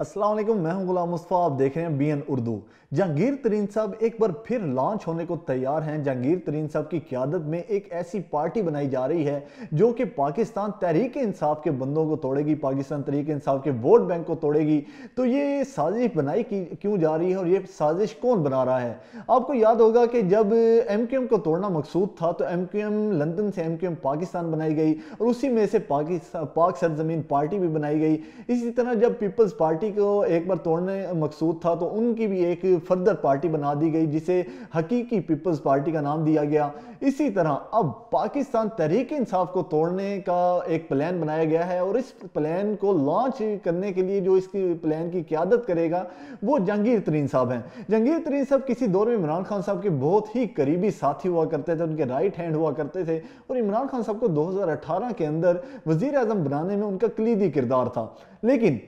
अस्सलाम वालेकुम, मैं हूं गुलाम मुस्तफा। आप देख रहे हैं बीएन उर्दू। जहांगीर तरीन साहब एक बार फिर लॉन्च होने को तैयार हैं। जहांगीर तरीन साहब की क़यादत में एक ऐसी पार्टी बनाई जा रही है जो कि पाकिस्तान तहरीक इंसाफ के बंदों को तोड़ेगी, पाकिस्तान तहरीक इंसाफ के वोट बैंक को तोड़ेगी। तो ये साजिश बनाई क्यों जा रही है और ये साजिश कौन बना रहा है? आपको याद होगा कि जब एमक्यूएम को तोड़ना मकसूद था तो एमक्यूएम लंदन से एमक्यूएम पाकिस्तान बनाई गई और उसी में से पाक सरजमीन पार्टी भी बनाई गई। इसी तरह जब पीपल्स पार्टी को एक बार तोड़ने मकसूद था तो उनकी भी एक फर्दर पार्टी बना दी गई जिसे हकीकी पीपल्स पार्टी का नाम दिया गया। इसी तरह अब पाकिस्तान तहरीक इंसाफ को तोड़ने का एक प्लान बनाया गया है और इस प्लान को लॉन्च करने के लिए जो इसकी प्लान की क़यादत करेगा वो जहांगीर तरीन साहब हैं। जहांगीर तरीन साहब किसी दौर में इमरान खान साहब के बहुत ही करीबी साथी हुआ करते थे, उनके राइट हैंड हुआ करते थे और इमरान खान साहब को 2018 के अंदर वजीर आज़म बनाने में उनका कलीदी किरदार था। लेकिन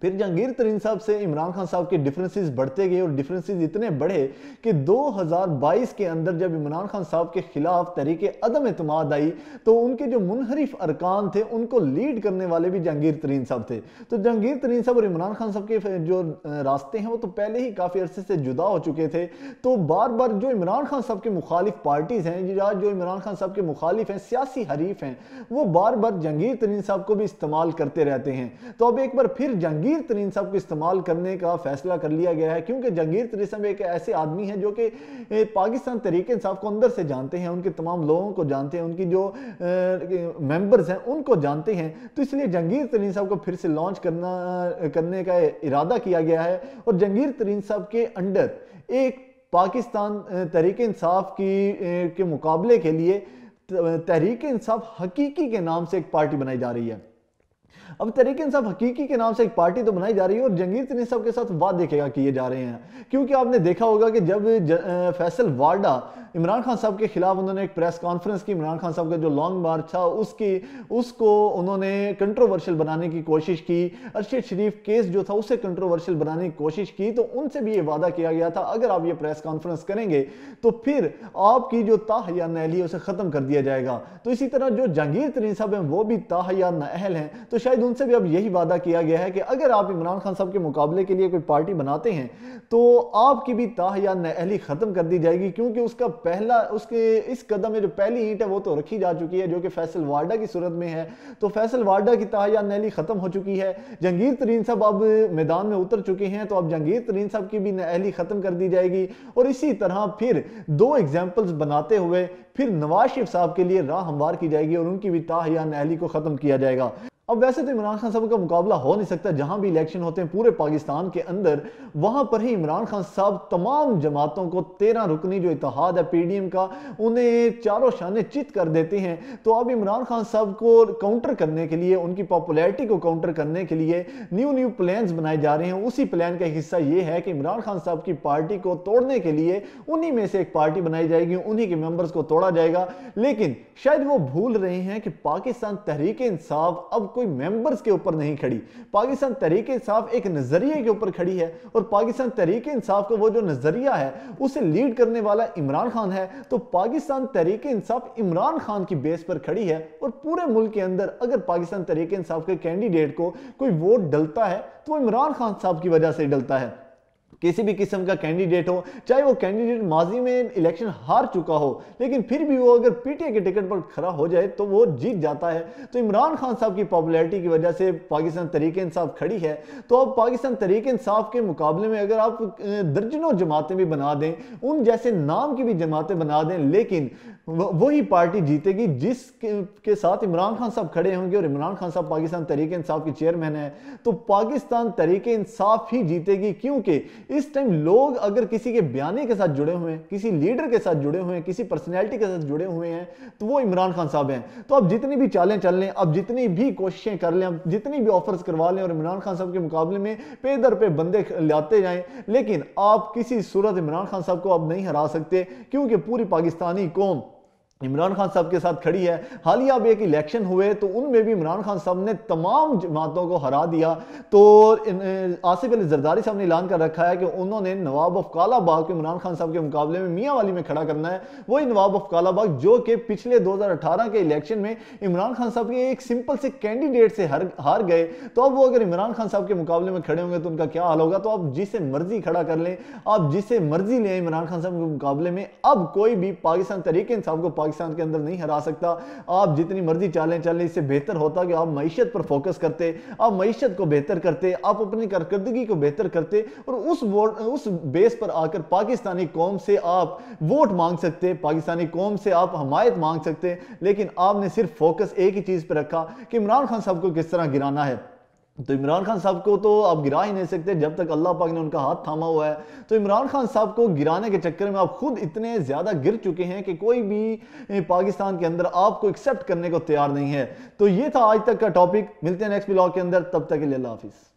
फिर जहांगीर तरीन साहब से इमरान खान साहब के डिफरेंसेस बढ़ते गए और डिफरेंसेस इतने बढ़े कि 2022 के अंदर जब इमरान खान साहब के खिलाफ तहरीके अदम एतमाद आई तो उनके जो मुनहरिफ अरकान थे उनको लीड करने वाले भी जहांगीर तरीन साहब थे। तो जहांगीर तरीन साहब और इमरान खान साहब के जो रास्ते हैं वो तो पहले ही काफ़ी अरसे से जुदा हो चुके थे। तो बार बार जो इमरान खान साहब के मुखालिफ पार्टीज़ हैं या जो इमरान खान साहब के मुखालिफ हैं, सियासी हरीफ हैं, वो बार बार जहांगीर तरीन साहब को भी इस्तेमाल करते रहते हैं। तो अब एक बार फिर जहांगीर तरीन साहब को इस्तेमाल करने का फैसला कर लिया गया है क्योंकि जहांगीर तरीन साहब एक ऐसे आदमी हैं जो कि पाकिस्तान तहरीक इंसाफ को अंदर से जानते हैं, उनके तमाम लोगों को जानते हैं, उनकी जो मेंबर्स हैं उनको जानते हैं। तो इसलिए जहांगीर तरीन साहब को फिर से लॉन्च करने का इरादा किया गया है और जहांगीर तरीन साहब के अंडर एक पाकिस्तान तहरीक इंसाफ के मुकाबले के लिए तहरीक इंसाफ हकीकी के नाम से एक पार्टी बनाई जा रही है। अब तहरीक इंसाफ हकीकी के नाम से एक पार्टी तो बनाई जा रही है और जहांगीर तरीन साहब के साथ वादे किए जा रहे हैं क्योंकि आपने देखा होगा कि जब फैसल वाडा इमरान खान साहब के खिलाफ उन्होंने एक प्रेस कॉन्फ्रेंस की, इमरान खान साहब का जो लॉन्ग मार्च था उसको उन्होंने कंट्रोवर्शियल बनाने की कोशिश की, अरशद शरीफ केस जो था उसे कंट्रोवर्शियल बनाने की कोशिश की, तो उनसे भी ये वादा किया गया था अगर आप ये प्रेस कॉन्फ्रेंस करेंगे तो फिर आपकी जो ताहयात नाअहल है उसे खत्म कर दिया जाएगा। तो इसी तरह जो जहांगीर तरीन साहब हैं वो भी ताहयात नाअहल हैं, तो शायद उनसे भी अब यही वादा किया गया है कि अगर आप इमरान खान साहब के मुकाबले के लिए कोई पार्टी बनाते हैं तो आपकी भी ताहयात नाअहली खत्म कर दी जाएगी क्योंकि उसके इस कदम में जो पहली ईंट है वो तो रखी जा चुकी है जो कि फैसल वाडा की सूरत में है। तो फैसल वाडा की ताहयात नाअहली खत्म हो चुकी है, जहांगीर तरीन साहब अब मैदान में उतर चुके हैं, तो अब जहांगीर तरीन साहब की भी नाअहली खत्म कर दी जाएगी। और इसी तरह फिर दो एग्जाम्पल्स बनाते हुए फिर नवाज शरीफ साहब के लिए राह हमवार की जाएगी और उनकी भी ताहयात नाअहली को खत्म किया जाएगा। अब वैसे तो इमरान खान साहब का मुकाबला हो नहीं सकता, जहां भी इलेक्शन होते हैं पूरे पाकिस्तान के अंदर वहां पर ही इमरान खान साहब तमाम जमातों को 13 रुकनी जो इत्तेहाद है पीडीएम का उन्हें चारों शाने चित कर देते हैं। तो अब इमरान खान साहब को काउंटर करने के लिए, उनकी पॉपुलैरिटी को काउंटर करने के लिए न्यू प्लान्स बनाए जा रहे हैं। उसी प्लान का हिस्सा ये है कि इमरान खान साहब की पार्टी को तोड़ने के लिए उन्हीं में से एक पार्टी बनाई जाएगी, उन्हीं के मेंबर्स को तोड़ा जाएगा। लेकिन शायद वो भूल रहे हैं कि पाकिस्तान तहरीक इंसाफ अब कोई मेंबर्स के ऊपर नहीं खड़ी, पाकिस्तान तहरीक इंसाफ एक नजरिए के ऊपर खड़ी है और पाकिस्तान तहरीक इंसाफ का वो जो नजरिया है उसे लीड करने वाला इमरान खान है। तो पाकिस्तान तहरीक इंसाफ इमरान खान की बेस पर खड़ी है और पूरे मुल्क के अंदर अगर पाकिस्तान तहरीक इंसाफ के कैंडिडेट को कोई वोट डलता है तो वो इमरान खान साहब की वजह से डलता है। किसी भी किस्म का कैंडिडेट हो, चाहे वो कैंडिडेट माजी में इलेक्शन हार चुका हो, लेकिन फिर भी वो अगर पीटीआई के टिकट पर खड़ा हो जाए तो वो जीत जाता है। तो इमरान खान साहब की पॉपुलैरिटी की वजह से पाकिस्तान तहरीक इंसाफ खड़ी है। तो अब पाकिस्तान तहरीक इंसाफ के मुकाबले में अगर आप दर्जनों जमातें भी बना दें, उन जैसे नाम की भी जमातें बना दें, लेकिन वही पार्टी जीतेगी जिसके साथ इमरान खान साहब खड़े होंगे और इमरान खान साहब पाकिस्तान तहरीक इंसाफ के चेयरमैन है। तो पाकिस्तान तहरीक इंसाफ ही जीतेगी क्योंकि इस टाइम लोग अगर किसी के बयाने के साथ जुड़े हुए हैं, किसी लीडर के साथ जुड़े हुए हैं, किसी पर्सनैलिटी के साथ जुड़े हुए हैं तो वो इमरान खान साहब हैं। तो अब जितनी भी चालें चल लें, अब जितनी भी कोशिशें कर लें, अब जितनी भी ऑफर्स करवा लें और इमरान खान साहब के मुकाबले में पे दर पे बंदे लाते जाएं, लेकिन आप किसी सूरत इमरान खान साहब को अब नहीं हरा सकते क्योंकि पूरी पाकिस्तानी कौम इमरान खान साहब के साथ खड़ी है। हालिया अब एक इलेक्शन हुए तो उनमें भी इमरान खान साहब ने तमाम जमातों को हरा दिया। तो आसिफ अली जरदारी साहब ने ऐलान कर रखा है कि उन्होंने नवाब ऑफ कालाबाग को इमरान खान साहब के मुकाबले में मियाँ वाली में खड़ा करना है। वही नवाब ऑफ कालाबाग जो कि पिछले 2018 के इलेक्शन में इमरान खान साहब के एक सिंपल से कैंडिडेट से हार गए। तो अब वो अगर इमरान खान साहब के मुकाबले में खड़े होंगे तो उनका क्या हाल होगा। तो आप जिसे मर्जी खड़ा कर लें, आप जिसे मर्जी लें इमरान खान साहब के मुकाबले में, अब कोई भी पाकिस्तान तहरीक इंसाफ को पाकिस्तान के अंदर नहीं हरा सकता। आप जितनी मर्जी चालें, इससे बेहतर होता कि आप मईशत पर फोकस करते, आप मईशत को बेहतर करते, आप अपनी कारकर्दगी को बेहतर करते और उस बेस पर आकर पाकिस्तानी कौम से आप वोट मांग सकते, पाकिस्तानी कौम से आप हमायत मांग सकते। लेकिन आपने सिर्फ फोकस एक ही चीज पर रखा कि इमरान खान साहब को किस तरह गिराना है। तो इमरान खान साहब को तो आप गिरा ही नहीं सकते जब तक अल्लाह पाक ने उनका हाथ थामा हुआ है। तो इमरान खान साहब को गिराने के चक्कर में आप खुद इतने ज़्यादा गिर चुके हैं कि कोई भी पाकिस्तान के अंदर आपको एक्सेप्ट करने को तैयार नहीं है। तो ये था आज तक का टॉपिक। मिलते हैं नेक्स्ट ब्लॉग के अंदर, तब तक के लिए अल्लाह हाफिज़।